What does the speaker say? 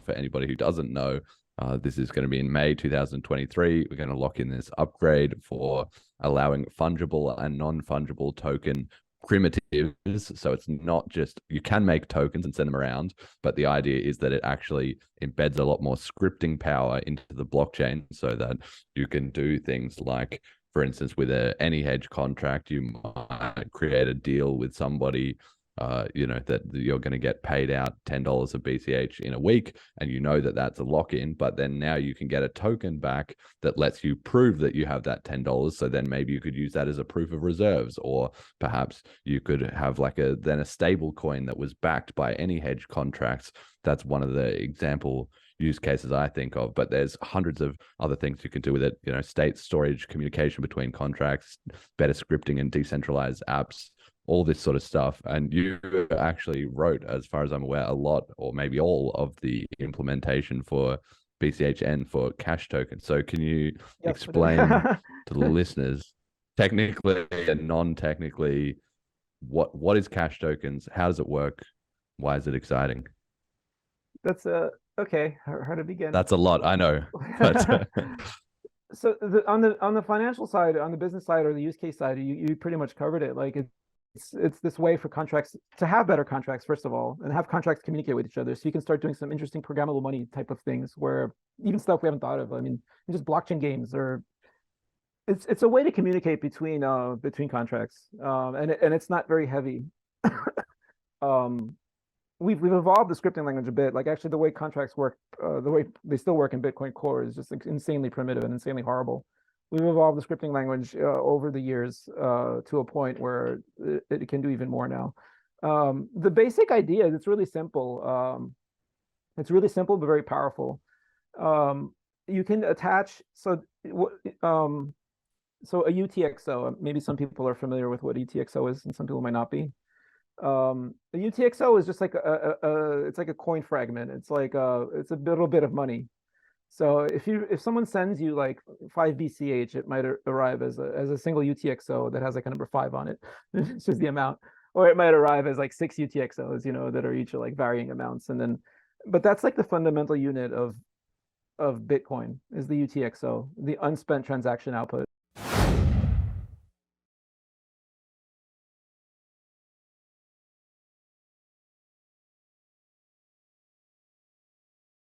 for anybody who doesn't know, this is going to be in May 2023. We're going to lock in this upgrade for allowing fungible and non-fungible token primitives. So it's not just, you can make tokens and send them around, but the idea is that it actually embeds a lot more scripting power into the blockchain so that you can do things like, for instance, with any hedge contract, you might create a deal with somebody, that you're going to get paid out $10 of BCH in a week, and you know that that's a lock-in, but then now you can get a token back that lets you prove that you have that $10. So then maybe you could use that as a proof of reserves, or perhaps you could have like a stable coin that was backed by any hedge contracts. That's one of the example use cases I think of, but there's hundreds of other things you can do with it. State storage, communication between contracts, better scripting and decentralized apps, all this sort of stuff. And you actually wrote, as far as I'm aware, a lot or maybe all of the implementation for BCHN for CashTokens. So can you explain to the listeners, technically and non-technically, what is CashTokens? How does it work? Why is it exciting? That's okay. How to begin? That's a lot, I know. But so on the financial side, on the business side, or the use case side, you pretty much covered it. Like it's this way for contracts to have better contracts, first of all, and have contracts communicate with each other. So you can start doing some interesting programmable money type of things, where even stuff we haven't thought of. I mean, just blockchain games, or it's a way to communicate between contracts, and it's not very heavy. We've evolved the scripting language a bit. Like actually the way contracts work, the way they still work in Bitcoin Core is just insanely primitive and insanely horrible. We've evolved the scripting language over the years to a point where it can do even more now. The basic idea is it's really simple. It's really simple but very powerful. You can attach so a UTXO. Maybe some people are familiar with what UTXO is, and some people might not be. A UTXO is just like it's like a coin fragment. It's like it's a little bit of money. So if someone sends you like 5 BCH, it might arrive as a single UTXO that has like a number 5 on it. It's just the amount. Or it might arrive as like 6 UTXOs, that are each like varying amounts. And then, but that's like the fundamental unit of Bitcoin is the UTXO, the unspent transaction output.